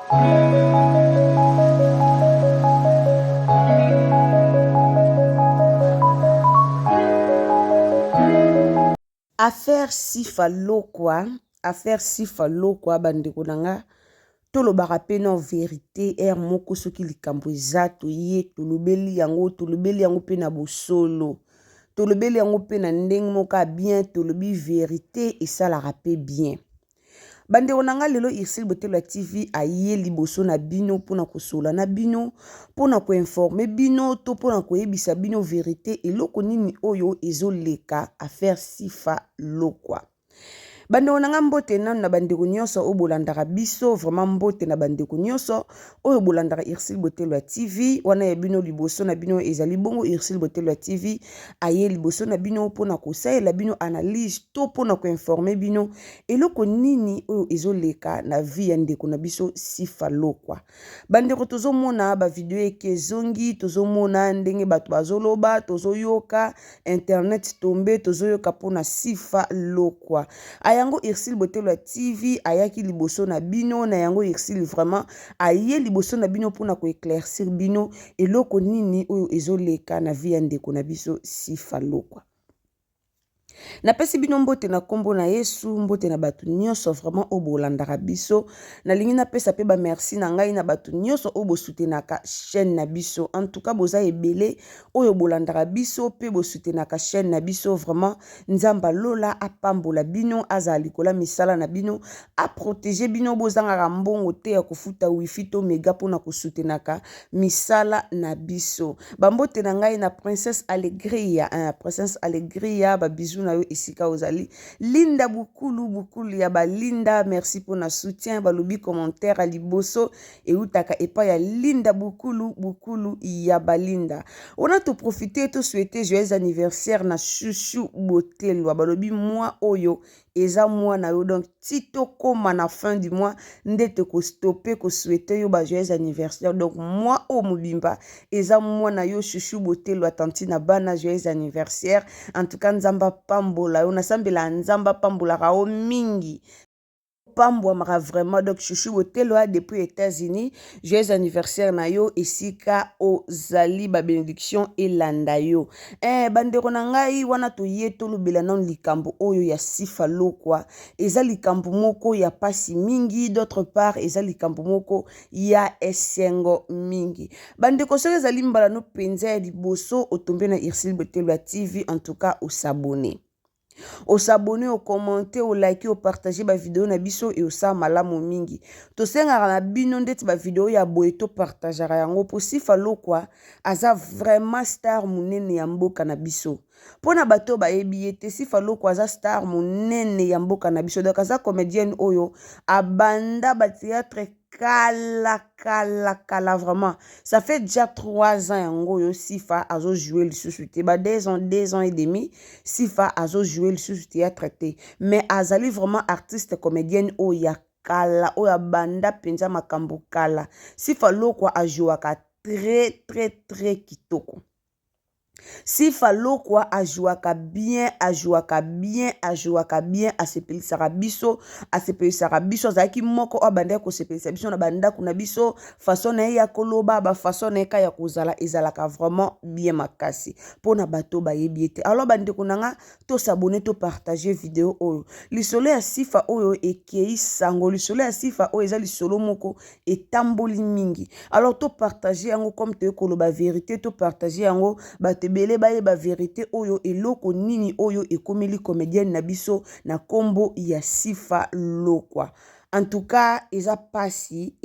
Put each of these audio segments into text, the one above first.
Affaire Sifa Lokwa, affaire Sifa Lokwa bandeko nanga tolobaka pe na vérité moko soki likambo eza toye tolobeli yango pe na bosolo tolobeli yango pe na ndenge moko bien tolobi vérité esalaka pe bien. Bandeko nanga lelo Irsil Botelo TV aye liboso na bino pona kosola na bino pona koinforme bino to pona koyebisa bino vérité eloko nini oyo ezoleka affaire Sifa Lokwa. Bandeko nanga mbote nanu na bandeko nyonso oyo bolandaka biso vraiment mbote na bandeko nyonso oyo bolandaka Irsil Botelo TV wana ya bino liboso na bino ezali bongo Irsil Botelo TV aye liboso na bino pona kosaela bino analyse to pona koinforme bino eloko nini oyo ezoleka na vie ya ndeko na biso Sifa Lokwa. Bandeko tozomona ba video ekezongi tozomona ndenge bato bazoloba tozoyoka internet tombe tozoyoka pona Sifa Lokwa. Yango Irsil Botelo TV ayaki liboso na bino na yango Irsil vraiment aye liboso na bino pona ko éclaircir bino eloko nini oyo ezoleka na vie ya ndeko na biso Sifa Lokwa. Na pesi bino mbote na kombo na Yesu mbote na batu nyonso vraiment oyo bolandaka biso na lingi na pesa pe ba merci na ngai na batu nyonso oyo bosutenaka chaîne na biso en tout cas boza ebele oyo bolandaka biso pe bosutenaka chaîne na biso vraiment nzamba lola apambola bino azala likola misala na bino a protéger bino bozangaka mbongo te ya kofuta wifi to mega pona kosutenaka misala na biso bambote na ngai na princesse Alegria ba bisou na yo esika ozali linda bukulu ya balinda merci pour na soutien balobi commentaire à liboso eutaka epa ya linda bukulu ya balinda on a tout profité to souhaiter joyeux anniversaire na Chouchou Botelo balobi moi oyo eza moi na yo donc tito koma na fin du mois ndete ko stopper ko souhaiter yo ba joyeux anniversaire donc moi o mobimba eza moi na yo Chouchou Botelo atanti na bana joyeux anniversaire en tout cas nzamba pambola yo nasambela nzamba pambola kao mingi pambwa maka vraiment donc Chouchou Botelo depuis États-Unis joyeux anniversaire na yo esika ozali ba bénédiction elanda yo bandeko na ngai wana toye tolobela na likambo oyo ya Sifa Lokwa eza likambo moko ya pasi mingi d'autre part eza likambo moko ya esengo mingi bandeko soki ezali mbala no penza ya liboso otombe na Irsil Botelo TV en tout cas osabone au s'abonner, au commenter, au liker, au partager ma vidéo na biso et au sa malamu mingi. To senga na bino ndeti ba vidéo ya boeto partagera yango po Sifa Lokwa aza vraiment star munene ya mboka na biso. Pona bato ba ebiete Sifa Lokwa aza star munene ya mboka na biso. Donc aza comédienne oyo abanda ba théâtre kala vraiment ça fait déjà 3 ans yango yo Sifa azo jouer le sous-souté ba 2 ans et demi Sifa azo jouer le sous-théâtre mais azali vraiment artiste comédienne oya kala oya banda penza makambo kala Sifa Lokwa ajuaka très kitoko Sifa Lokwa ajuaka bien asepelisaka biso azaki moko abanda ko sepelisa biso na banda kuna biso façon na ya koloba ba façon na ya kozala ezalaka vraiment bien makasi pona bato ba yebiete alors bande kunanga to s'abonner to partager vidéo oyo lisolo ya Sifa oyo ekei sango lisolo ya Sifa oyo eza lisolo moko etamboli mingi alors to partager yango comme te koloba vérité to partager yango batebele baye ba vérité oyo eloko nini oyo ekomeli comédienne na biso na kombo ya Sifa Lokwa en tout cas eza pasi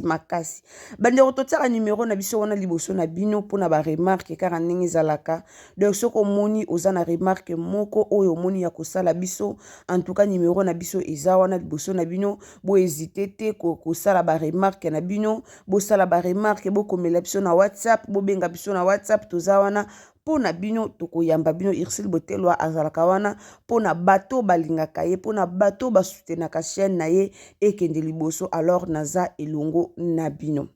makasi bande rototsaka numéro na biso wana liboso na bino pona ba remarque kaka ndenge ezalaka donc soko moni oza na remarque moko oyo moni ya kosala biso en tout cas numéro na biso eza wana liboso na bino bo hésiter te kosala ba remarque na bino bo sala ba remarque bo komela biso na WhatsApp bo benga biso na WhatsApp toza wana pona bino tokoyamba bino Irsil Botelo azalaka wana pona bato balingaka ye pona bato basutenaka chaîne na ye ekende liboso alors naza elongo na bino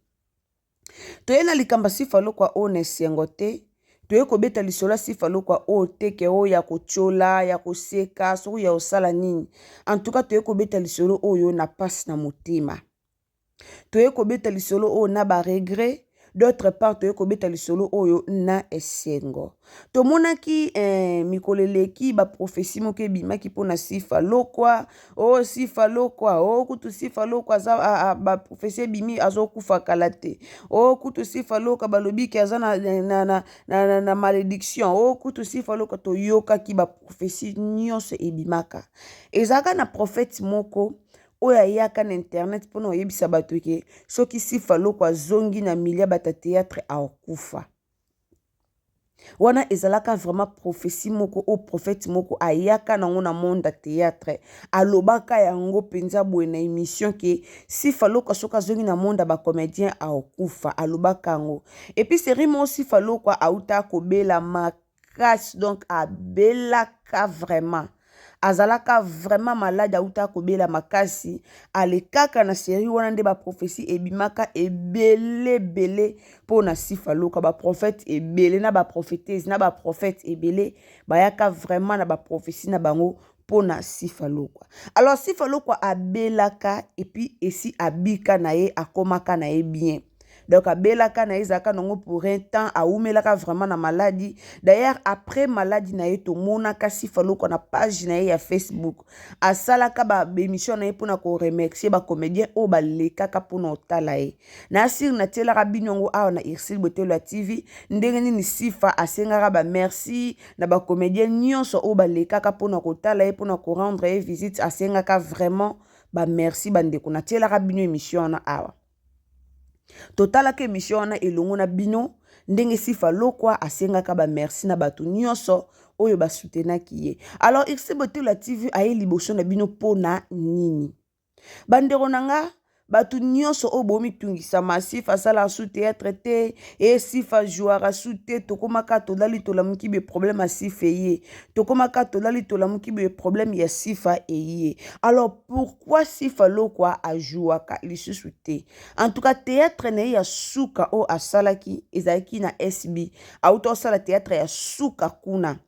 toyena likamba Sifa Lokwa one sengo te toye kobeta lisolo ya sifa lokwa oyo teke oyo ya kochola ya koseka soki ya osala nini en tout cas toye kobeta lisolo oyo na pasi na motema toye kobeta lisolo oyo na baregret d'autre part toye kobeta lisolo oyo na esengo tomonaki mikolo eleki baprofesi moko ebimaki mpona sifa lokwa o sifa lokwa o kutu sifa lokwa aza baprofesi ebimi azokufa kala te o kutu sifa lokwa balobiki aza na malédiction o kutu sifa lokwa toyokaki baprofesi nyonso ebimaka ezalaka na profete moko oyo ayaka na internet mpona oyebisa bato ke soki sifa lokwa zongi na milia bata théâtre aokufa wana ezalaka vraiment prophétie moko o prophète moko ayaka nango na monde théâtre alobaka yango penza boye na émission ke sifa lokwa soki azongi na monde ba comédien aokufa alobaka yango et puis série mo sifa lokwa auta kobela makasi donc abelaka vraiment azalaka vraiment malade auta kobela makasi alekaka na série wana nde baprofesi ebimaka ebele mpona sifa lokwa baprofete ebele na baprofetese na baprofete ebele bayaka vraiment na baprofesi na bango mpona sifa lokwa alors sifa lokwa abelaka epuis esi abika na ye akomaka na ye bien donc abelaka na ye ezalaka nango pour un temps aumelaka vraiment na maladie d'ailleurs après maladie na ye tomonaka sifa lokwa na page na ye ya Facebook asalaka baémission na ye mpona koremercier bacomédien oyo balekaka mpona otala ye na sire natielaka bino yango awa na Ursule Botelo ya TV ndenge nini sifa asengaka bamerci na bacomédien nyonso oyo balekaka mpona kotala ye mpona korendre ye visite asengaka vraiment bamerci bandeko natielaka bino émission wana awa totalaka émission wana elongo na bino ndenge sifa lokwa asengaka bamerci na bato nyonso oyo basoutenaki ye alors Ursule Botelo ya TV aye liboso na bino mpona nini bandeko na nga bato nyonso oyo bomitungisa sifa asala sous théâtre te e sifa jouara sous te tokomaka tolali tolamuki be problème ya sifa eye tokomaka tolali tolamuki be problème ya sifa eye alors pourquoi sifa lokwa ajouaka lisusu te en tout cas théâtre na ye ya suka oyo asalaki ezalaki na SB auta osala théâtre ya suka kuna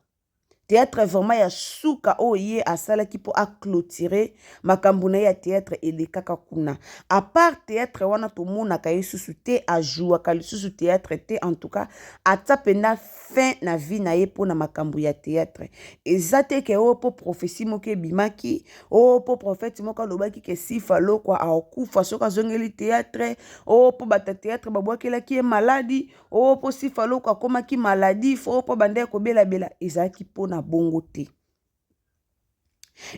théâtre vraiment ya suka oyo ye asalaki mpo aclôturer makambo na ye ya théâtre elekaka kuna à part théâtre wana tomonaka ye susu te ajouaka lisusu théâtre te en tout cas ata pena fin na vie na ye mpona makambo ya théâtre eza te ke oyo mpo prophétie moko ebimaki oyo mpo prophète moko alobaki ke sifa lokwa aokufa soki azongeli théâtre oyo mpo bata théâtre babwakelaki ye maladi oyo mpo sifa lokwa akomaki maladi oyo mpo banda ya kobelabela ezalaki mpona bongo te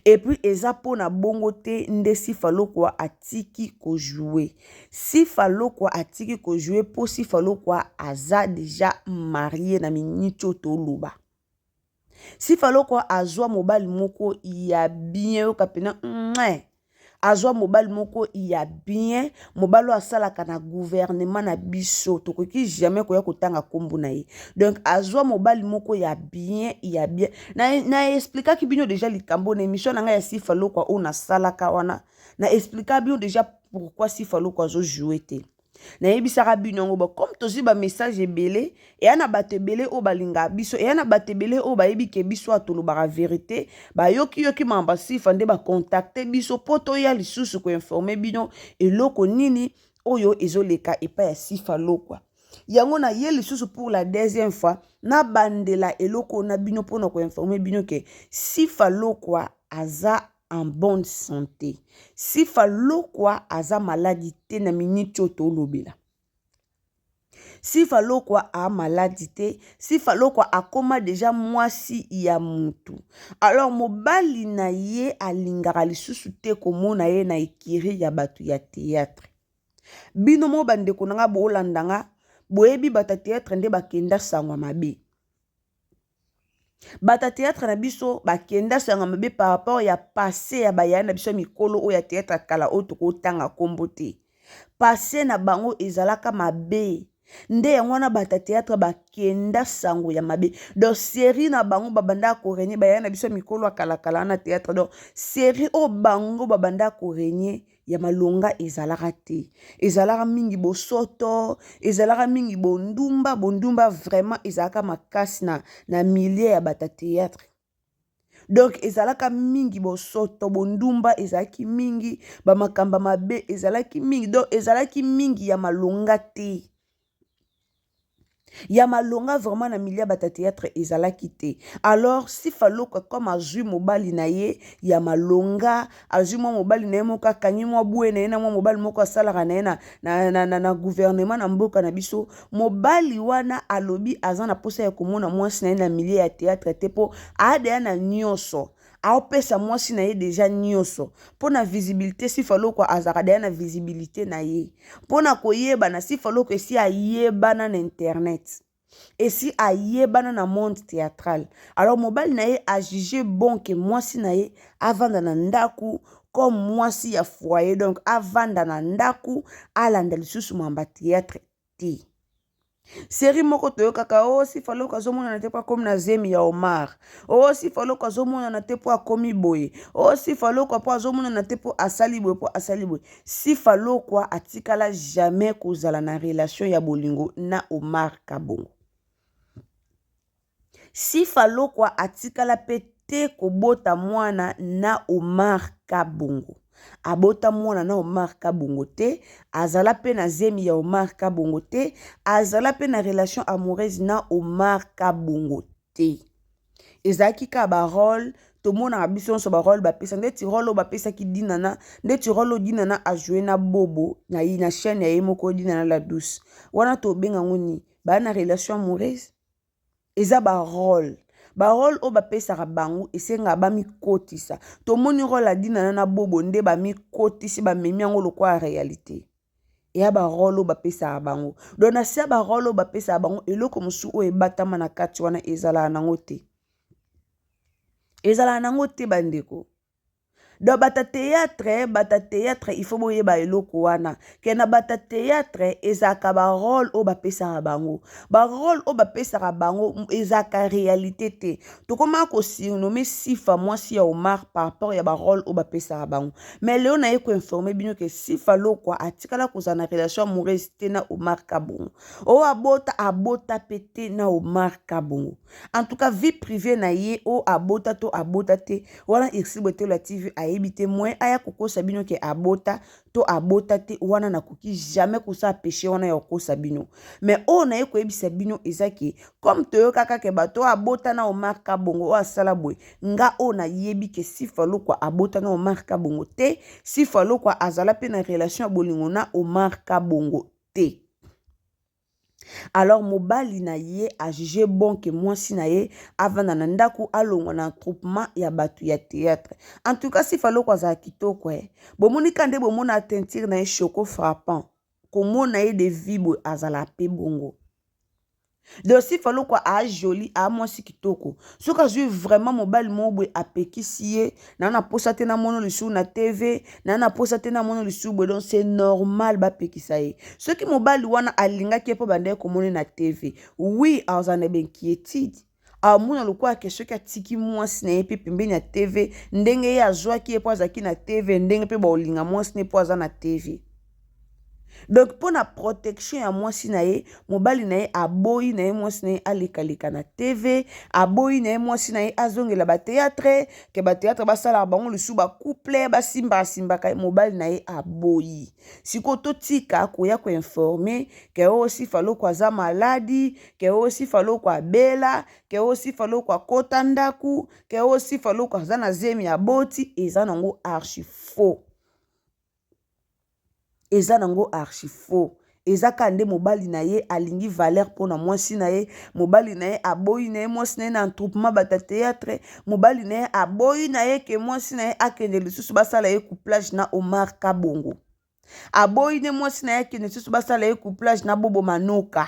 et puis eza mpona bongo te nde sifa lokwa atiki kojoue sifa lokwa atiki kojoue mpo sifa lokwa aza déjà marié na miniti oyo toloba sifa lokwa azwa mobali moko ya bien oyo kapena azwa mobali moko ya bien mobali oyo asalaka na gouvernement na biso tokoki jamais koya kotanga kombo na ye donc azwa mobali moko ya bien na explikaki bino déjà likambo na émission na ngai ya sifa lokwa oyo nasalaka wana na explika bino déjà pourquoi sifa lokwa azojoue te nayebisaka bino yango comme tozwi bamessage ebele eya na bato ebele oyo balingaka biso eya na bato ebele oyo bayebi ke biso atolobaka vérité bayoki mamba sifa nde bakontakte biso mpo toya lisusu koinforme bino eloko nini oyo ezoleka epai ya sifa lokwa yango na ye lisusu pour la deuxième fois na bandela eloko na bino mpona koinforme bino ke sifa lokwa aza en bonne santé sifa lokwa aza maladi te na miniti oyo tolobela sifa lokwa a maladi te sifa lokwa akoma déjà mwasi ya mutu alors mobali na ye alingaka lisusu te komona ye na ekiri ya bato ya théâtre bino mo bandeko nanga boolandanga boyebi bata théâtre nde bakenda sangwa mabe bata théâtre na biso bakenda sanga mabe par rapport ya passé ya bayana na biso mikolo oyo ya théâtre kala oyo tokotanga kombo te passé na bango ezalaka mabe nde yango wana bata théâtre bakenda sango ya mabe donc série na bango babanda korenye bayana na biso mikolo ya kala na théâtre donc série oyo bango babanda korenye ya malonga ezalaka te. Ezalaka mingi bosoto, ezalaka mingi bondumba, bondumba vraiment ezalaka makasi na milieu ya bata théâtre. Donc ezalaka mingi bosoto, bondumba ezalaki mingi, bamakamba mabe ezalaki mingi. Donc ezalaki mingi ya malonga te. Ya malonga vraiment na milieu bata théâtre ezalaki te. Alors si Faloka comme azui mobali na ye ya malonga, azui mobali na ye moko akangi mwa bwe na ye na mobali moko asalaka na ye na gouvernement na mboka na biso, mobali wana alobi aza na posa ya komona mwasi na ye na milieu ya théâtre te po adeya na nyonso. Aopesa mwasi na ye deja nyonso. Pona visibilité si Falokwa azaka deya na visibilité na ye. Pona koyeba na si Falokwa esi ayebana na internet. Esi ayebana na monde théâtral. Alors mobali na ye a jugé bon que mwasi na ye avanda na ndaku comme mwasi ya foyer. Donc avanda na ndaku alanda lisusu mamba théâtre te. Série moko toyokaka o si Faloka azomona na te po akomi na zemi ya Omar. O si Faloka azomona na te po akomi boye. O si Faloka po azomona na te po asali boye po asali boye. Si Faloka atikala jamais kozala na relation ya bolingo na Omar Kabongo. Si Faloka atikala pete kobota mwana na Omar Kabongo. Abota mwana na Omar Kabongo te, azala pe na zemi ya Omar Kabongo te, azala pe na relation amoureuse na Omar Kabongo te. Ezaki ka ba rôle, to mona biso so ba rôle ba pesa ndeti rôle ba pesa ki dinana, ndeti rôle dinana a jouer na bobo na yi na chaîne ya yemoko dinana la douce. Wana to benga ngoni ba na relation amoureuse. Eza ba rôle. Ba rôle o ba pesa ka bango esenga ba mi kotisa. To moni rôle a dinana na bobo nde ba mi kotisi ba memi yango lokwa réalité. Ya ba rôle o ba pesa ka bango. Donc na sia ba rôle o ba pesa ka bango eloko musu o ebatama na kati wana ezala nango te. Ezala nango te bandeko. Donc bata théâtre il faut boye ba eloko wana. Kena bata théâtre ezaka ba rôle o ba pesa ka bango. Ba rôle o ba pesa ka bango ezaka réalité te. To koma ko surnommer Sifa mwasi ya Omar par rapport ya ba rôle o ba pesa ka bango. Mais leo na ye ko informer bino que Sifa lokwa atikala kozana relation amoureuse te na Omar Kabongo. O abota pete na Omar Kabongo. En tout cas vie privée na ye o abota te. Wana exhibote la TV ebite moins aya koko sabino ke abota to abota te wana na koki jamais kosa péché wana ya koko sabino. Mais o na yeko ebisa bino ezaki comme toyoka kaka ke bato abota na Omar Kabongo o asala boy nga o na yebi ke si Falokwa abota na Omar Kabongo te, si Falokwa azala pe na relation bolingo na Omar Kabongo te. Alors mobali na ye a jugé bon que mwasi na ye avanda na ndaku alongwa na groupement ya batu ya théâtre. En tout cas si Falokwa za kitoko bomoni kande bomona teinture na ye choco frappant komona ye de vibo azala pe bongo. Donc si Falokwa a joli a mwasi kitoko soka zui vraiment mobali mobwe apekisi ye na posa te na mono lisu na TV na posa te na mono lisu bwe. Donc c'est normal ba pekisa ye. Ce qui mobali wana alingaki po bande komone na TV. Oui, azana benkietide. Amuna lokwa kesho ka tiki mwasi na ye pe pembeni na TV ndenge ye azwaki ye po azaki na TV ndenge pe ba olinga mwasi ne po aza na TV. Donc pour la protection ya mwasi na ye mobali na ye aboyi na ye mwasi na ye aleka na TV, aboyi na ye mwasi na ye azongela ba théâtre ke ba théâtre basala bango lisu ba couple basimba ka mobali na ye aboyi. Siko to tika koya ko informer ke aussi Falokwa za maladi, ke aussi Falokwa bela, ke aussi Falokwa kota ndaku, ke aussi Falokwa za na zemi ya boti eza nango archi faux. Eza nango archi faux. Eza kande mobali na ye alingi valeur pona mwasi na ye, mobali na ye aboyi na ye mwasi na ye na groupement bata théâtre, mobali na ye aboyi na ye ke mwasi na ye akende lisusu basala ye couplage na Omar Kabongo. Aboyi ne mwasi na ye akende lisusu basala ye couplage na Bobo Manoka.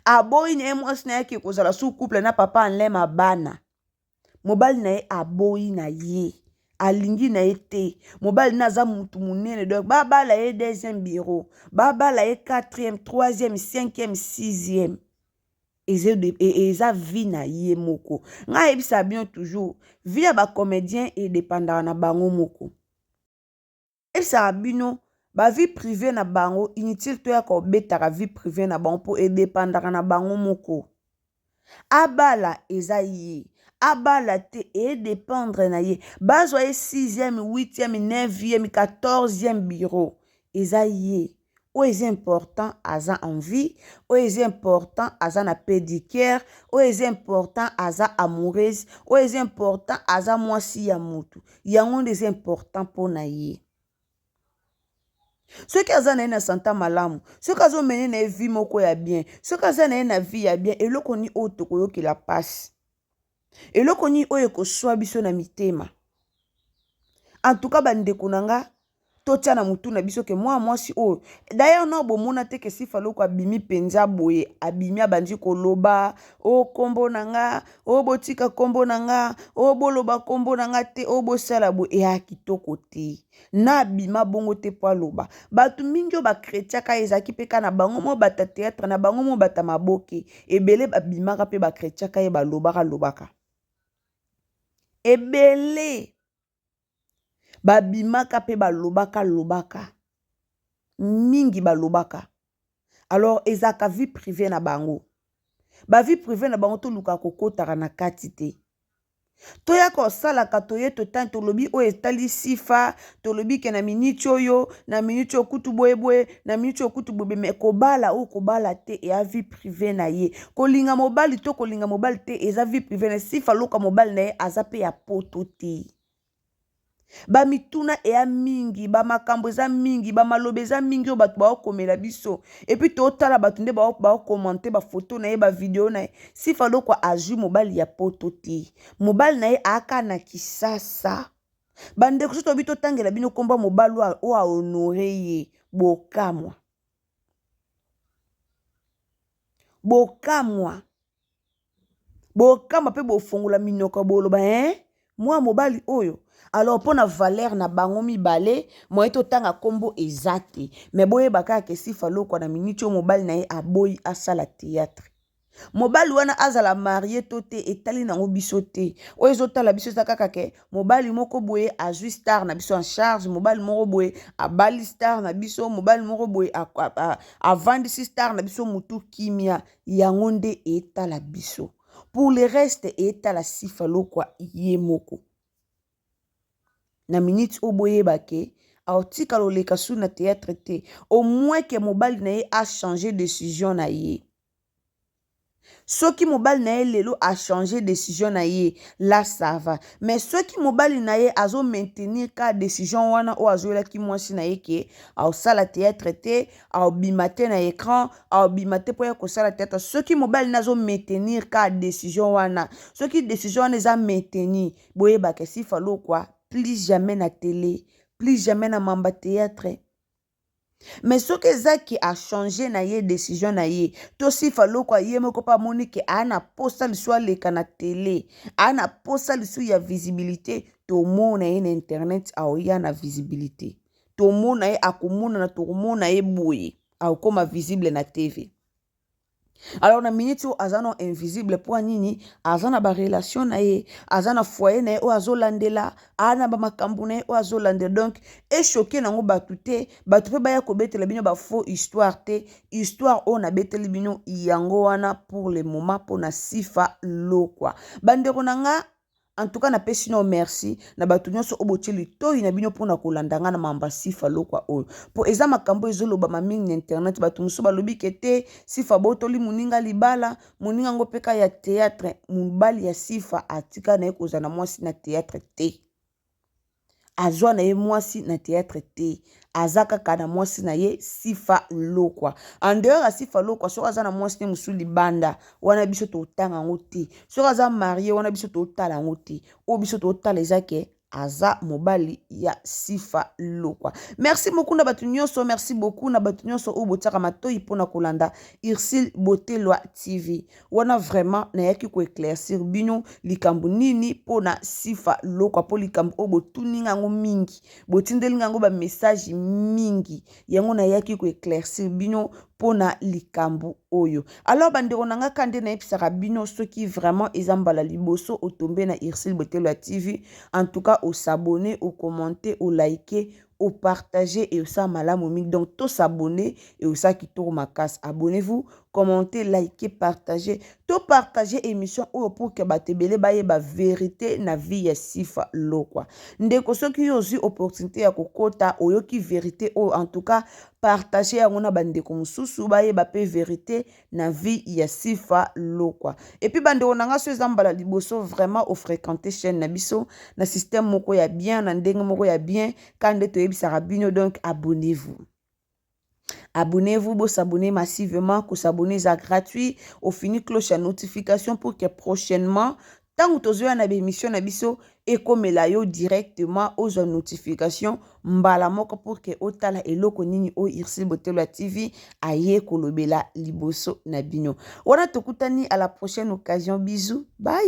Aboyi na ye mwasi na ye ke kozala su couple na Papa Nlema bana. Mobali na ye aboyi na ye. Alingi na ye te. Mobali naza mutu munene. Donc babala ye deuxième bureau. Babala ye quatrième, troisième, cinquième, sixième. Eza vie na ye moko. Nga ebisa bien toujours. Vie ya ba comédien et dépendant na bango moko. ebisaka bino ba vie privée na bango inutile toya kobetaka vie privée na bango mpo edépendaka na bango moko. Abala eza ye, abala te edépendre na ye, bazwa ye 6e 8e 9e 14e bureau eza ye. Oyo eza important aza en vie, oyo eza important aza na pédicure, oyo eza important aza amoureuse, oyo eza important aza mwasi ya mutu, yango nde eza important mpo na ye. Soki aza na ye na santa malamu, soki azomene na ye vie moko ya bien, soki aza na ye na vie ya bien, eloko ni oyo tokoyokela pasi, eloko ni oyo ekoswa biso na mitema. En tout cas bandeko na nga totia na mutu na biso ke mwasi oyo d'ailleurs na bomona te ke Sifa Loko abimi penza boye, abimi abandi koloba o kombo na nga, o botika kombo na nga, o boloba kombo na nga te, o bosala boye ya kitoko te. Na bima bongo te po aloba. Batu mingi o ba chrétien ka ezaki pe ka na bango mo bata théâtre na bango mo bata maboke, ebele babimaka pe ba chrétien ka ye balobaka. Ebele babimaka pe balobaka mingi balobaka. Alors ezaka vie privée na bango, ba vie privée na bango to luka kokotaka na kati te. Toya kosalaka toye totan tolobi o etali Sifa, tolobi ke na miniti oyo, na miniti okutu boye, na miniti okutu boye, me kobala o kobala te ea vie privée na ye. Kolinga mobali to kolinga mobali te eza vie privée na Sifa Loko mobali na ye aza pe ya poto te. Ba mituna ea mingi, ba makambo eza mingi, ba malobe eza mingi o batu ba komela biso. Et puis to tala batu nde ba commenter ba photo na ye, ba video na ye. Sifa Loko azwi mobali ya poto te. Mobali na ye aka na kisasa. Bandeko so tobi to tangela bino komba mobali o a honore ye, bokamwa. Bokamwa. Bokamwa pe bofongola minoko boloba mwa mobali oyo. Alors pour na valeur na bango mibale moye to tanga kombo ezate, mais boye baka ke Sifa Loko na miniti o mobali na ye aboyi asala théâtre. Mobali wana azala marié to te etali nango biso te. Oyo ezotala biso kaka ke mobali moko boye azwi star na biso en charge, mobali moko boye abali star na biso, mobali moko boye avandisi star na biso mutu kimia, yango nde etala biso. Pour le reste etala Sifa Loko ye moko. Na minute oboye bake aotika loleka su na théâtre te, au moins que mobali na ye a changé décision na ye. Soki mobali na ye lelo a changé décision na ye, là ça va. Mais soki mobali na ye azo maintenir ka décision wana o azoela ki mwasi na ye ke au sala théâtre te, au bimate na écran, au bimate po ya ko sala théâtre. Soki mobali na zo maintenir ka décision wana, soki décision wana eza maintenir, boye bake Sifa Loko plus jamais na télé, plus jamais na mamba théâtre. Mais ce que Zaki a changé na ye décision na ye, to Sifa Loko ye moko pa moni ke ana posta liso leka na télé, ana posta liso ya visibilité, to mona ye na internet a oya na visibilité. To mona ye akomona na to mona ye boye, a koma visible na TV. Alors na minute o azano invisible po nini, azana ba relation na ye, azana foyer na ye o azolandela, ana ba makambo na ye o azolandela. Donc e choqué nango batu te, batu pe baya ko betela bino ba faux histoire te, histoire o na beteli bino yango wana pour le moment po na Sifa Loko. Bandeko nanga en tout cas na pesi no merci na batu nyonso oboteli toyi na bino pona kolandanga na mamba Sifa Loko oyo. Po eza makambo ezoloba mamingi na internet batu muso balobi kete Sifa botoli muninga libala, muninga ngo peka ya théâtre, mubali ya Sifa atika na ye kozana mwasi na théâtre te. Azwa na ye mwasi na théâtre te. Azaka kana mwasi na ye Sifa Loko. En dehors ya Sifa Loko, soka aza na mwasi ne musu libanda, wana biso to tanga ngo te. Soka aza marié, wana biso to tala ngo te. O biso to tala ezake aza mobali ya Sifa Loko. Merci beaucoup na batu nyonso, merci beaucoup na batu nyonso o botiaka matoi pona kolanda Ursule Botelwa TV. Wana vraiment na yaki ko éclaircir bino likambo nini pona Sifa Loko, po likambo o botuninga ngo mingi, botindelinga ngo ba message mingi, yango na yaki ko éclaircir bino pona likambo oyo. Alors bandeko nanga kande na episaka bino soki vraiment ezambala liboso otombe na Ursule Botelwa TV. En tout cas, au s'abonner, au commenter, au liker, au partager et ça malamu mingi. Donc tous s'abonner et ça qui tourne ma casse. Abonnez-vous, commentez, likez, partagez. Tout partager émission pour que batebele baye ba vérité na vie ya Sifa Lo quoi. Ndeko soki yo aussi opportunité ya kokota oyoki vérité o en tout cas partager yango na bandeko mususu baye ba pe vérité na vie ya Sifa Lo quoi. Et puis bandeko nanga so ezambala liboso vraiment au fréquenter chaîne na biso na système moko ya bien na ndenge moko ya bien quand to yebisaka bino donc abonnez-vous. Abonnez-vous, vous s'abonner massivement, que s'abonner c'est gratuit, au fini cloche à notification pour que prochainement tant que tu as une émission nabiso et comme la yo directement aux notifications mbala moko pour que otala eloko nini o irsi botelo TV aye kolobela liboso nabino. Wana tokutani à la prochaine occasion, bisous, bye.